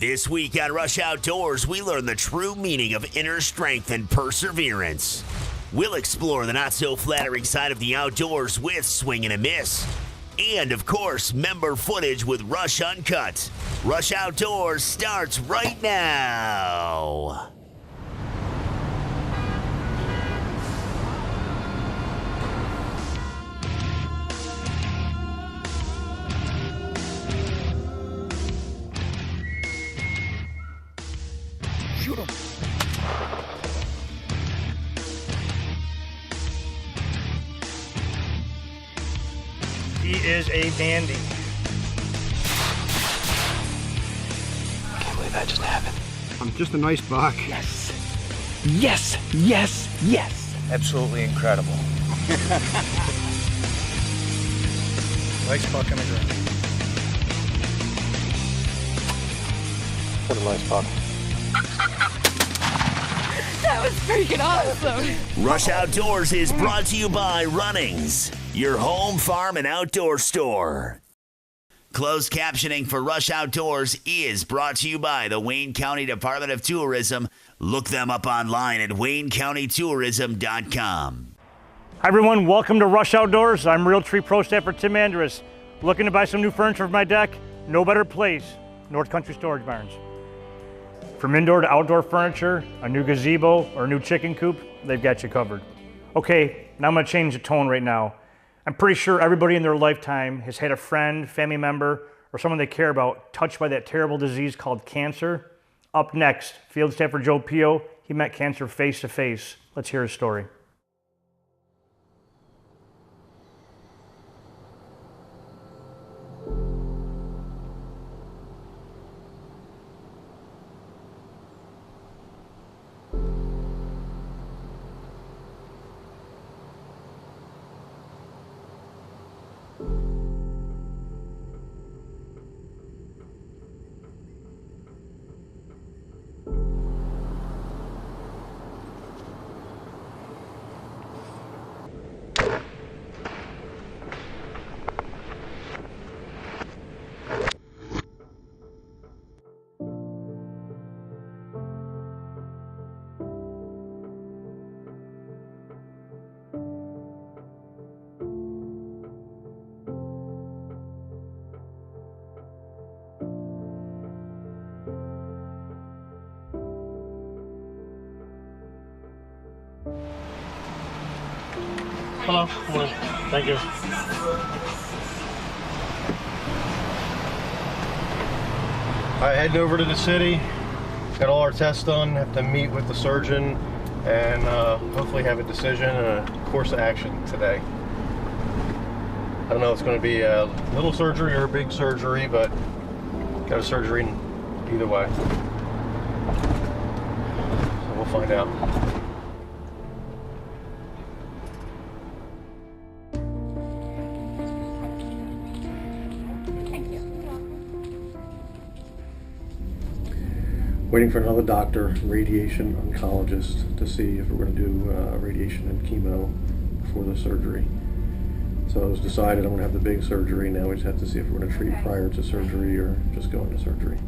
This week on Rush Outdoors, we learn the true meaning of inner strength and perseverance. We'll explore the not-so-flattering side of the outdoors with Swing and a Miss. And, of course, member footage with Rush Uncut. Rush Outdoors starts right now. Shoot him. He is a dandy. I can't believe that just happened. I'm just a nice buck. Yes. Yes, yes, yes. Absolutely incredible. Nice buck in the ground. What a nice buck. That was freaking awesome. Rush Outdoors is brought to you by Runnings, your home, farm, and outdoor store. Closed captioning for Rush Outdoors is brought to you by the Wayne County Department of Tourism. Look them up online at waynecountytourism.com. Hi everyone, welcome to Rush Outdoors. I'm Realtree Pro Staffer Tim Andrus. Looking to buy some new furniture for my deck? No better place, North Country Storage Barns. From indoor to outdoor furniture, a new gazebo, or a new chicken coop, they've got you covered. Okay, now I'm gonna change the tone right now. I'm pretty sure everybody in their lifetime has had a friend, family member, or someone they care about touched by that terrible disease called cancer. Up next, Field Staffer Joe Pio, he met cancer face to face. Let's hear his story. Hello. Morning. Thank you. All right, heading over to the city. Got all our tests done. Have to meet with the surgeon and hopefully have a decision and a course of action today. I don't know if it's going to be a little surgery or a big surgery, but got a surgery either way. So we'll find out. Waiting for another doctor, radiation oncologist, to see if we're going to do radiation and chemo before the surgery. So it was decided I'm going to have the big surgery. Now we just have to see if we're going to treat prior to surgery or just go into surgery.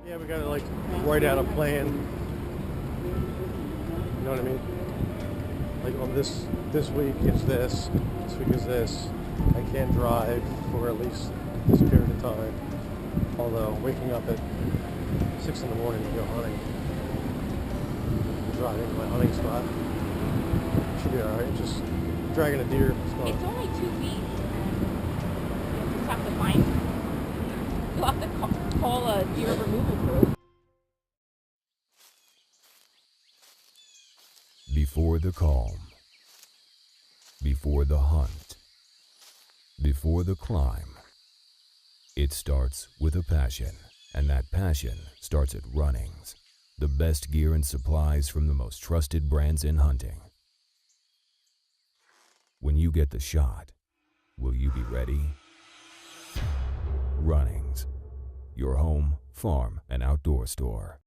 Yeah, we got to like write out a plan. You know what I mean? Like on this week is this week is this. I can't drive for at least this period of time. Although waking up at 6 in the morning to go hunting. Driving to my hunting spot. Should be alright. Just dragging a deer. It's only 2 feet. You just have to find. You'll have to call a deer removal crew. Before the calm. Before the hunt. Before the climb. It starts with a passion. And that passion starts at Runnings, the best gear and supplies from the most trusted brands in hunting. When you get the shot, will you be ready? Runnings, your home, farm, and outdoor store.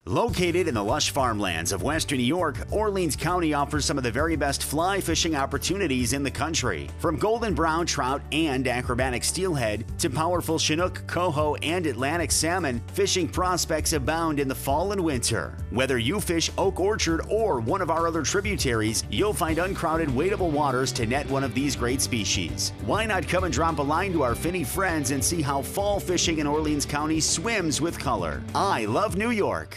Located in the lush farmlands of western New York, Orleans County offers some of the very best fly fishing opportunities in the country. From golden brown trout and acrobatic steelhead to powerful Chinook, coho, and Atlantic salmon, fishing prospects abound in the fall and winter. Whether you fish Oak Orchard or one of our other tributaries, you'll find uncrowded, wadeable waters to net one of these great species. Why not come and drop a line to our finny friends and see how fall fishing in Orleans County swims with color? I love New York.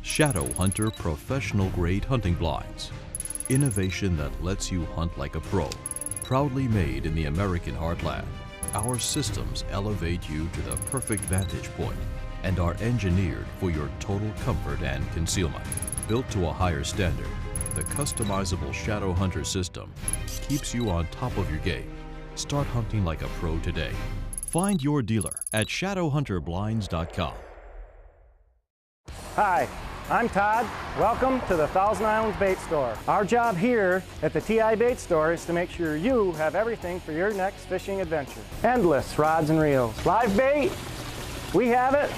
Shadow Hunter professional grade hunting blinds. Innovation that lets you hunt like a pro. Proudly made in the American heartland. Our systems elevate you to the perfect vantage point and are engineered for your total comfort and concealment. Built to a higher standard, the customizable Shadow Hunter system keeps you on top of your game. Start hunting like a pro today. Find your dealer at shadowhunterblinds.com. Hi, I'm Todd. Welcome to the Thousand Islands Bait Store. Our job here at the TI Bait Store is to make sure you have everything for your next fishing adventure. Endless rods and reels. Live bait, we have it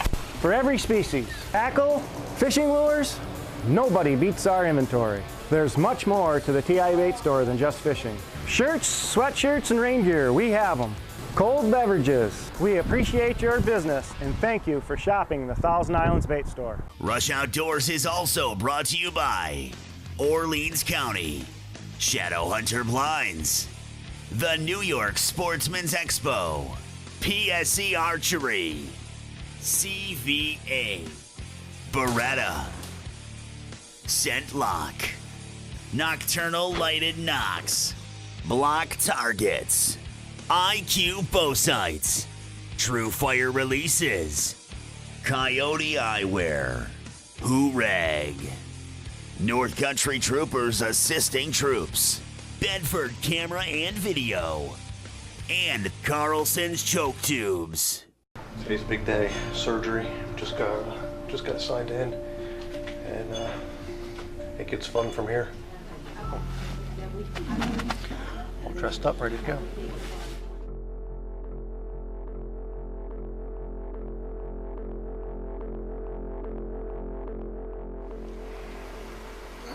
for every species. Tackle, fishing lures, nobody beats our inventory. There's much more to the TI Bait Store than just fishing. Shirts, sweatshirts, and rain gear, we have them. Cold beverages. We appreciate your business and thank you for shopping the Thousand Islands Bait Store. Rush Outdoors is also brought to you by Orleans County, Shadow Hunter Blinds, the New York Sportsman's Expo, PSE Archery, CVA, Beretta, Scent Lock, Nocturnal Lighted Knocks, Block Targets, IQ Bow Sights, True Fire Releases, Coyote Eyewear, Hoorag, North Country Troopers Assisting Troops, Bedford Camera and Video, and Carlson's Choke Tubes. Today's a big day. Surgery. Just got signed in, and it gets fun from here. All dressed up, ready to go.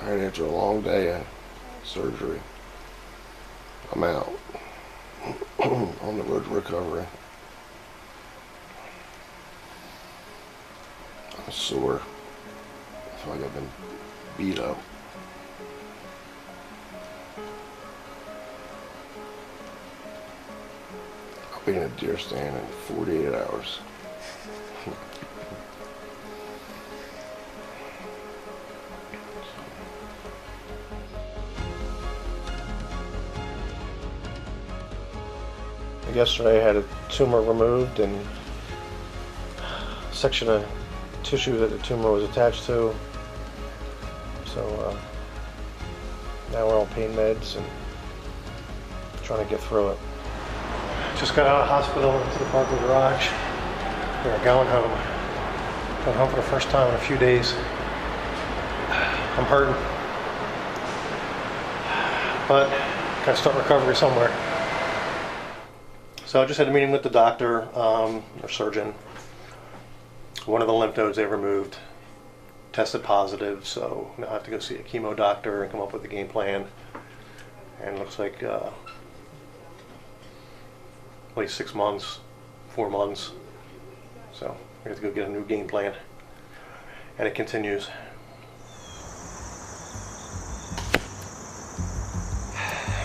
All right, after a long day of surgery, I'm out on the road to recovery. I'm sore. I feel like I've been beat up. I'll be in a deer stand in 48 hours. Yesterday I had a tumor removed and section of tissue that the tumor was attached to. So now we're on pain meds and trying to get through it. Just got out of hospital into the parking garage. We're going home. Going home for the first time in a few days. I'm hurting, but gotta start recovery somewhere. So I just had a meeting with the doctor, or surgeon. One of the lymph nodes they removed tested positive, so now I have to go see a chemo doctor and come up with a game plan. And it looks like at least 6 months, 4 months. So we have to go get a new game plan. And it continues.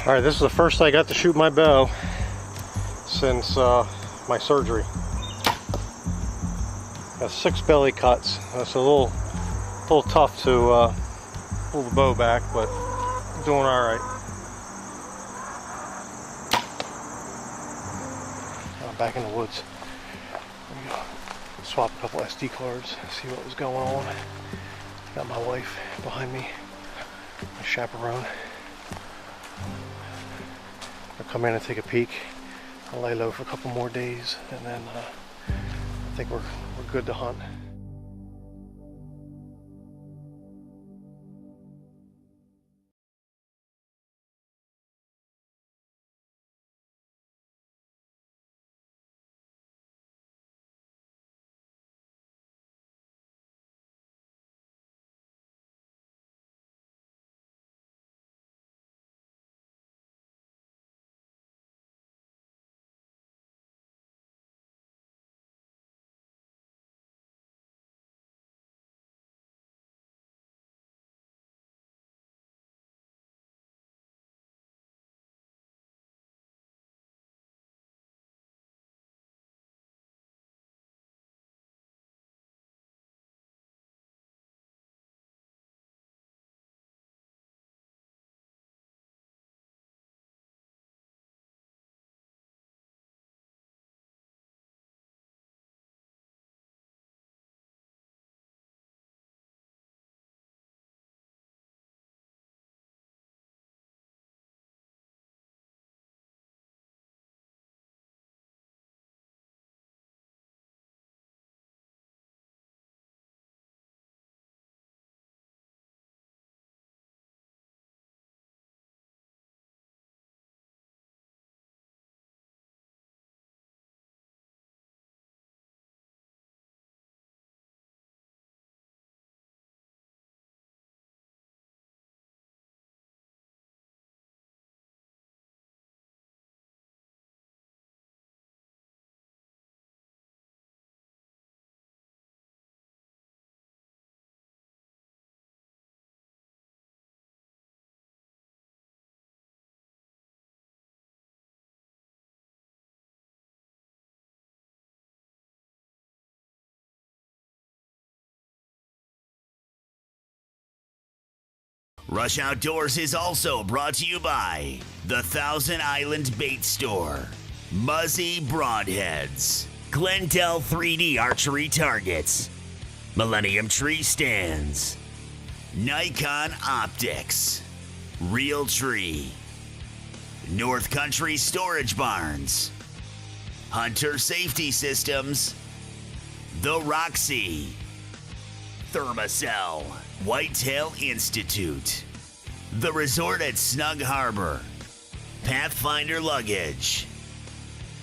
All right, this is the first I got to shoot my bow since my surgery. Got 6 belly cuts. It's a little tough to pull the bow back, but I'm doing all right. Back in the woods. Swap a couple SD cards, see what was going on. Got my wife behind me, my chaperone. I'll come in and take a peek. I'll lay low for a couple more days, and then I think we're good to hunt. Rush Outdoors is also brought to you by the Thousand Island Bait Store, Muzzy Broadheads, Glendale 3D Archery Targets, Millennium Tree Stands, Nikon Optics, Real Tree, North Country Storage Barns, Hunter Safety Systems, The Roxy, Thermacell, Whitetail Institute, The Resort at Snug Harbor, Pathfinder Luggage,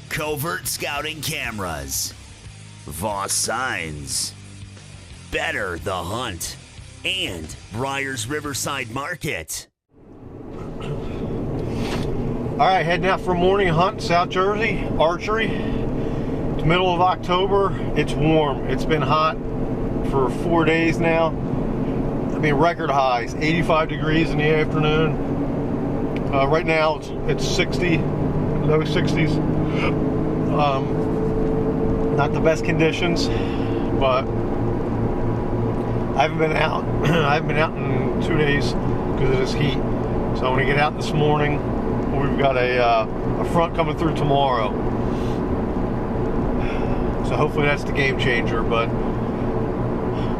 Covert Scouting Cameras, Voss Signs, Better the Hunt, and Briars Riverside Market. All right, heading out for a morning hunt, South Jersey, archery. It's middle of October. It's warm. It's been hot for 4 days now. I mean, record highs, 85 degrees in the afternoon. Right now it's 60, low 60s. Not the best conditions, but I haven't been out. I haven't been out in 2 days because of this heat. So I'm gonna get out this morning. We've got a front coming through tomorrow. So hopefully that's the game changer, but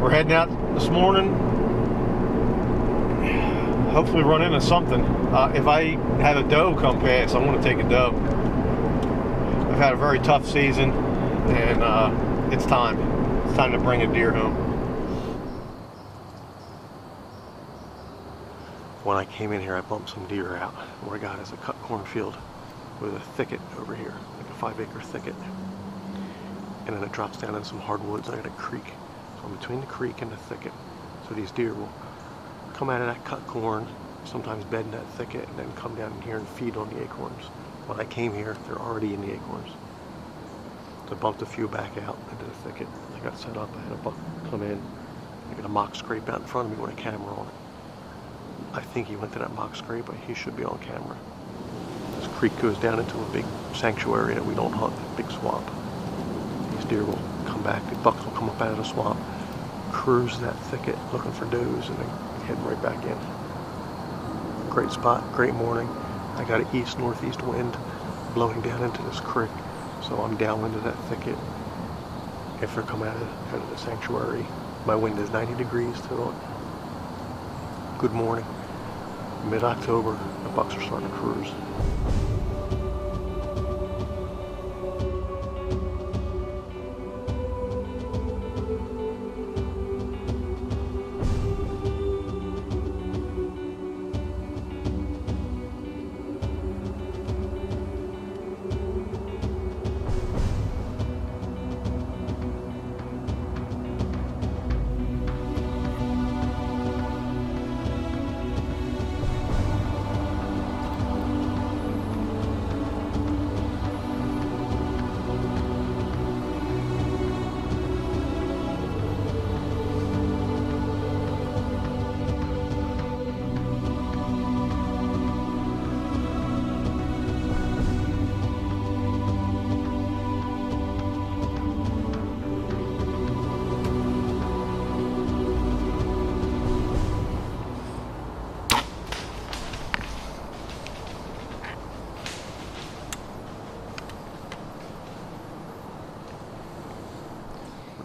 we're heading out this morning. Hopefully run into something. If I have a doe come past, I'm gonna take a doe. I've had a very tough season, and it's time. It's time to bring a deer home. When I came in here, I bumped some deer out. What I got is a cut cornfield with a thicket over here, like a 5-acre thicket. And then it drops down in some hardwoods. I got a creek. So I'm between the creek and the thicket. So these deer will come out of that cut corn, sometimes bed in that thicket, and then come down in here and feed on the acorns. When I came here, they're already in the acorns. So I bumped a few back out into the thicket. I got set up. I had a buck come in. I got a mock scrape out in front of me with a camera on it. I think he went to that mock scrape, but he should be on camera. This creek goes down into a big sanctuary that we don't hunt, a big swamp. These deer will come back, the bucks will come up out of the swamp, cruise that thicket looking for does, and then head right back in. Great spot, great morning. I got an east-northeast wind blowing down into this creek, so I'm downwind of that thicket. If they're coming out of the sanctuary, my wind is 90 degrees to it. Good morning. Mid-October, the bucks are starting to cruise.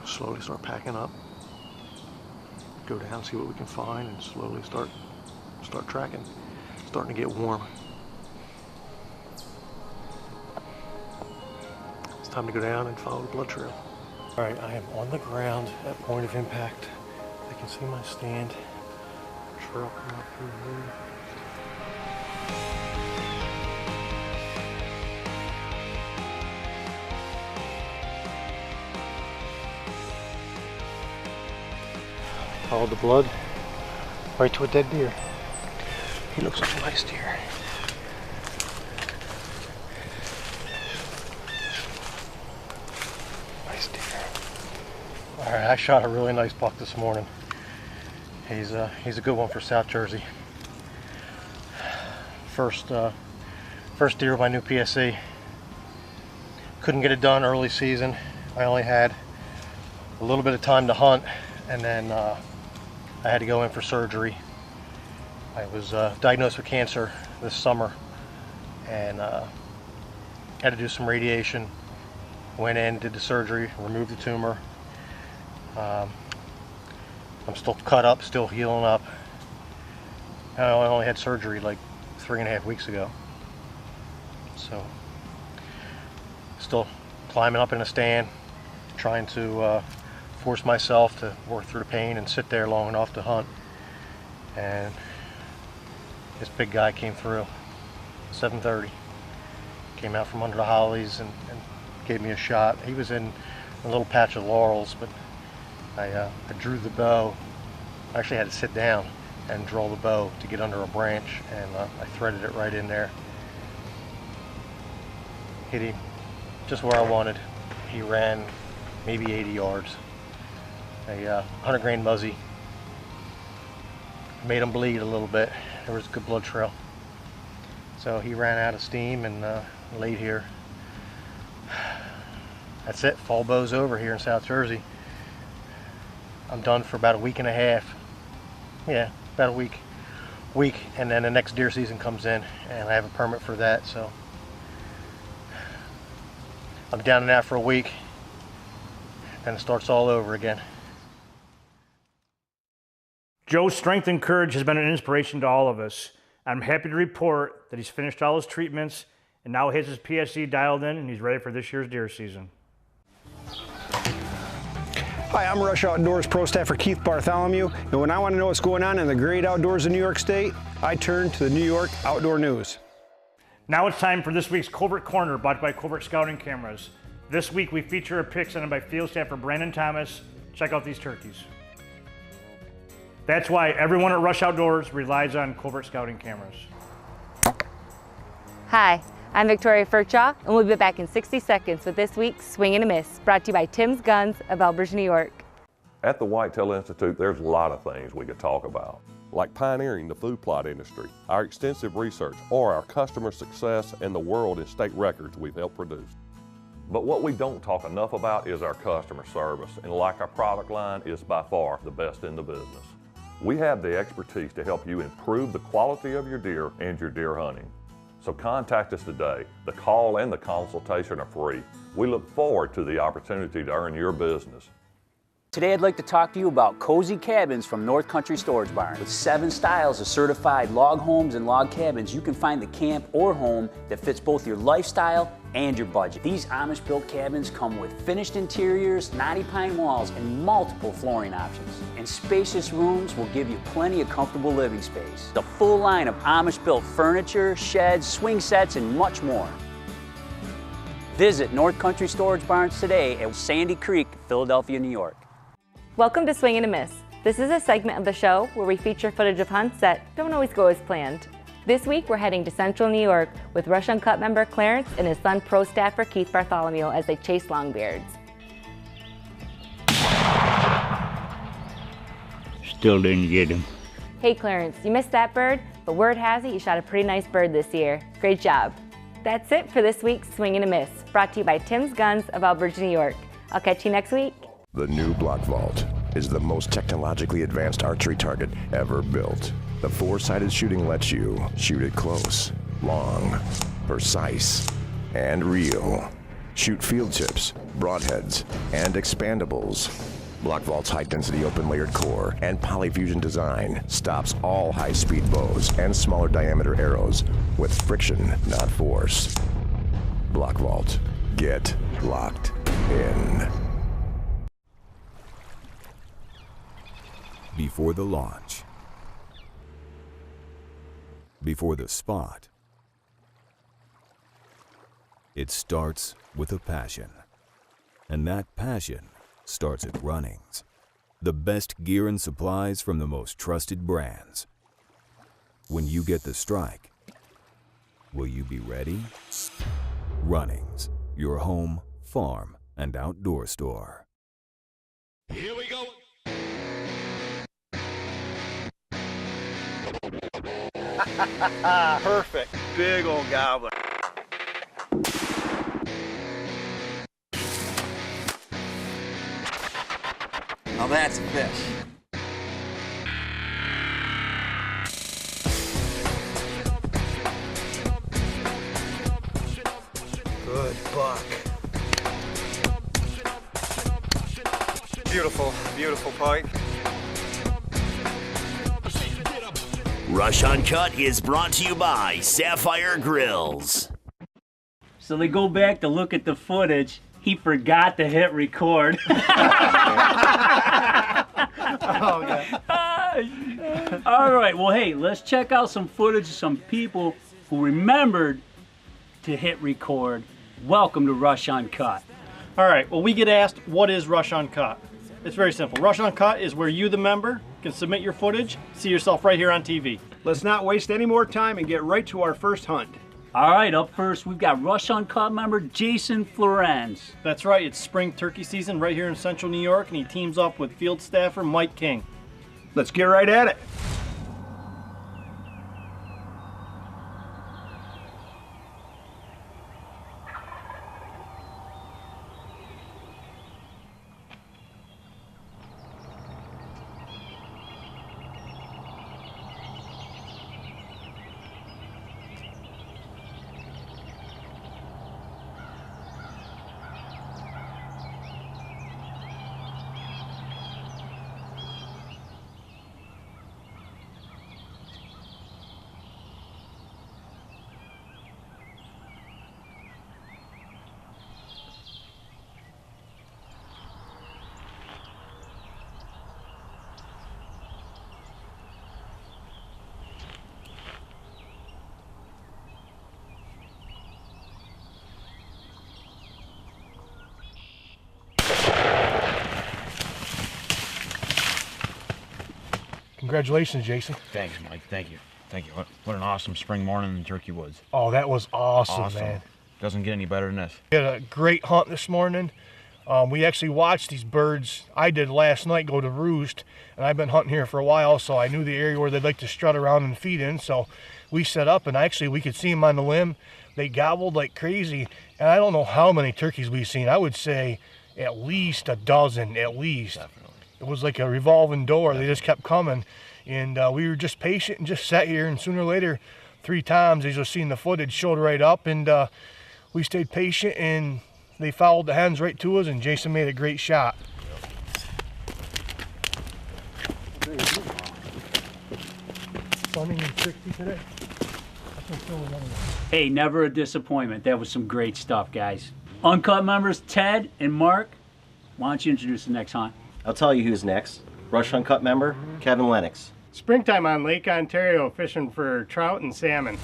Slowly start packing up, go down, see what we can find, and slowly start tracking. Starting to get warm. It's time to go down and follow the blood trail. All right, I am on the ground at point of impact. I can see my stand. Trail coming up through here. Followed the blood right to a dead deer. He looks like a nice deer. Nice deer. All right, I shot a really nice buck this morning. He's a good one for South Jersey. First deer of my new PSC. Couldn't get it done early season. I only had a little bit of time to hunt, and then I had to go in for surgery, I was diagnosed with cancer this summer and had to do some radiation. Went in, did the surgery, removed the tumor. I'm still cut up, still healing up. I only had surgery like 3.5 weeks ago. So, still climbing up in a stand, trying to force myself to work through the pain and sit there long enough to hunt. And this big guy came through, 7:30. Came out from under the hollies and gave me a shot. He was in a little patch of laurels, but I drew the bow. I actually had to sit down and draw the bow to get under a branch, and I threaded it right in there. Hit him just where I wanted. He ran maybe 80 yards. A 100 grain muzzy. Made him bleed a little bit. There was a good blood trail. So he ran out of steam and laid here. That's it. Fall bow's over here in South Jersey. I'm done for about a week and a half. Yeah, about a week, and then the next deer season comes in, and I have a permit for that. So I'm down and out for a week, and it starts all over again. Joe's strength and courage has been an inspiration to all of us. I'm happy to report that he's finished all his treatments and now has his PSC dialed in and he's ready for this year's deer season. Hi, I'm Rush Outdoors Pro Staffer Keith Bartholomew, and when I want to know what's going on in the great outdoors of New York State, I turn to the New York Outdoor News. Now it's time for this week's Covert Corner, brought by Covert Scouting Cameras. This week we feature a pick sent in by Field Staffer Brandon Thomas. Check out these turkeys. That's why everyone at Rush Outdoors relies on Covert Scouting Cameras. Hi, I'm Victoria Furchaw, and we'll be back in 60 seconds with this week's Swing and a Miss, brought to you by Tim's Guns of Elbridge, New York. At the Whitetail Institute, there's a lot of things we could talk about, like pioneering the food plot industry, our extensive research, or our customer success and the world and state records we've helped produce. But what we don't talk enough about is our customer service, and like our product line, is by far the best in the business. We have the expertise to help you improve the quality of your deer and your deer hunting. So contact us today. The call and the consultation are free. We look forward to the opportunity to earn your business. Today I'd like to talk to you about cozy cabins from North Country Storage Barn. With 7 styles of certified log homes and log cabins, you can find the camp or home that fits both your lifestyle and your budget. These Amish-built cabins come with finished interiors, knotty pine walls, and multiple flooring options. And spacious rooms will give you plenty of comfortable living space. The full line of Amish-built furniture, sheds, swing sets, and much more. Visit North Country Storage Barns today at Sandy Creek, Philadelphia, New York. Welcome to Swing and a Miss. This is a segment of the show where we feature footage of hunts that don't always go as planned. This week we're heading to Central New York with Rush Uncut member Clarence and his son Pro Staffer Keith Bartholomew as they chase longbeards. Still didn't get him. Hey Clarence, you missed that bird, but word has it you shot a pretty nice bird this year. Great job. That's it for this week's Swing and a Miss, brought to you by Tim's Guns of Elbridge, New York. I'll catch you next week. The new Block Vault is the most technologically advanced archery target ever built. The 4-sided shooting lets you shoot it close, long, precise, and real. Shoot field tips, broadheads, and expandables. Block Vault's high-density open-layered core and polyfusion design stops all high-speed bows and smaller diameter arrows with friction, not force. Block Vault. Get locked in. Before the launch, before the spot, it starts with a passion. And that passion starts at Runnings. The best gear and supplies from the most trusted brands. When you get the strike, will you be ready? Runnings, your home, farm, and outdoor store. Here we go. Perfect. Big old gobbler. Now that's a fish. Beautiful, beautiful pike. Rush Uncut is brought to you by Sapphire Grills. So they go back to look at the footage. He forgot to hit record. All right, well, hey, let's check out some footage of some people who remembered to hit record. Welcome to Rush Uncut. All right, well, we get asked, what is Rush Uncut? It's very simple. Rush Uncut is where you, the member, can submit your footage, see yourself right here on TV. Let's not waste any more time and get right to our first hunt. All right, up first, we've got Rush Uncut member Jason Florenz. That's right, it's spring turkey season right here in central New York, and he teams up with field staffer Mike King. Let's get right at it. Congratulations, Jason. Thanks, Mike. Thank you. Thank you. What an awesome spring morning in Turkey Woods. Oh, that was awesome, man. Doesn't get any better than this. We had a great hunt this morning. We actually watched these birds. I did last night go to roost, and I've been hunting here for a while, so I knew the area where they'd like to strut around and feed in. So we set up, and actually we could see them on the limb. They gobbled like crazy, and I don't know how many turkeys we've seen. I would say at least a dozen, at least. Definitely. It was like a revolving door. They just kept coming, and we were just patient and just sat here, and sooner or later, 3 times, as you'll see in the footage, showed right up, and we stayed patient, and they followed the hens right to us, and Jason made a great shot. Sunny and 60 today. Hey, never a disappointment. That was some great stuff, guys. Uncut members Ted and Mark, why don't you introduce the next hunt? I'll tell you who's next. Rush Uncut member Kevin Lennox. Springtime on Lake Ontario, fishing for trout and salmon.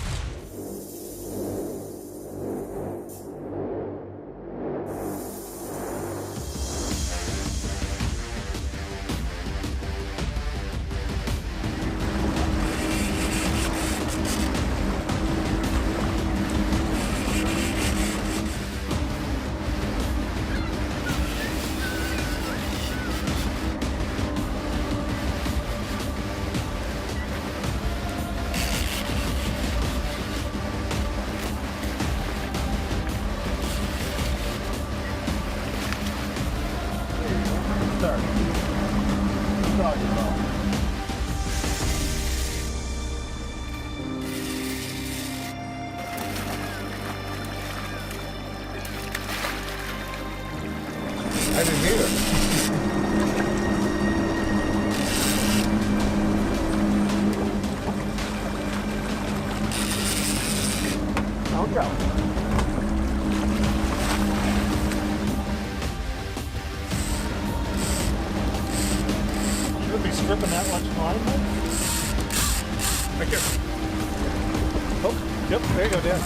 I didn't hear it. Don't go. Should be stripping that much line, man. Right here. Oh, yep, there you go, Dan.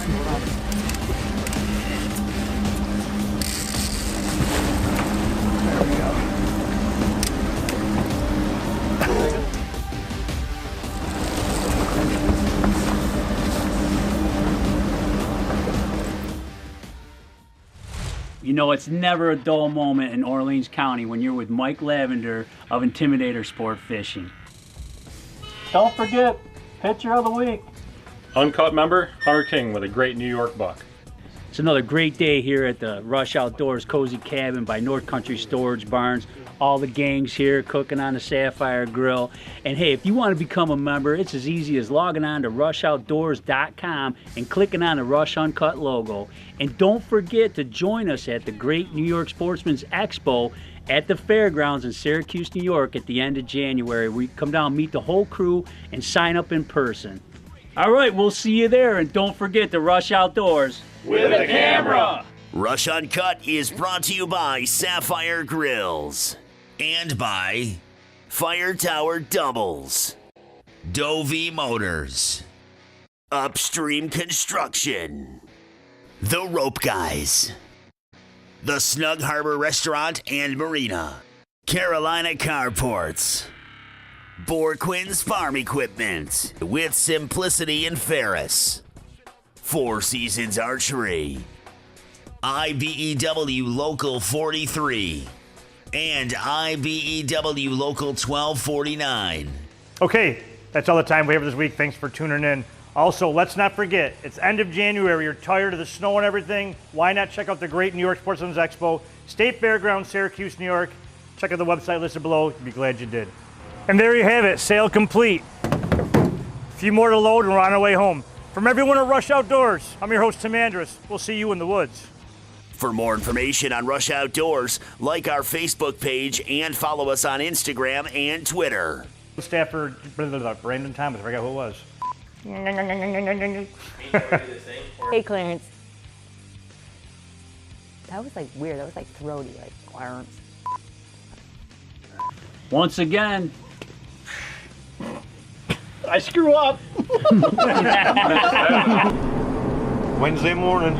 You know, it's never a dull moment in Orleans County when you're with Mike Lavender of Intimidator Sport Fishing. Don't forget, picture of the week. Uncut member Hunter King with a great New York buck. It's another great day here at the Rush Outdoors Cozy Cabin by North Country Storage Barns. All the gang's here cooking on the Sapphire Grill. And hey, if you want to become a member, it's as easy as logging on to rushoutdoors.com and clicking on the Rush Uncut logo. And don't forget to join us at the Great New York Sportsman's Expo at the fairgrounds in Syracuse, New York at the end of January. We come down, meet the whole crew, and sign up in person. All right, we'll see you there, and don't forget to Rush Outdoors with a camera. Rush Uncut is brought to you by Sapphire Grills and by Fire Tower Doubles, Dovey Motors, Upstream Construction, The Rope Guys, The Snug Harbor Restaurant and Marina, Carolina Carports, Borquin's Farm Equipment with Simplicity and Ferris, Four Seasons Archery, IBEW Local 43, and IBEW Local 1249. Okay, that's all the time we have this week. Thanks for tuning in. Also, let's not forget, it's end of January. You're tired of the snow and everything. Why not check out the Great New York Sportsman's Expo, State Fairgrounds, Syracuse, New York. Check out the website listed below. You'll be glad you did. And there you have it, sale complete. A few more to load and we're on our way home. From everyone at Rush Outdoors, I'm your host, Tim Andrus. We'll see you in the woods. For more information on Rush Outdoors, like our Facebook page and follow us on Instagram and Twitter. Stafford, Brandon Thomas, I forgot who it was. Hey, Clarence. That was like weird. That was like throaty, like Clarence. Once again, I screw up. Wednesday morning.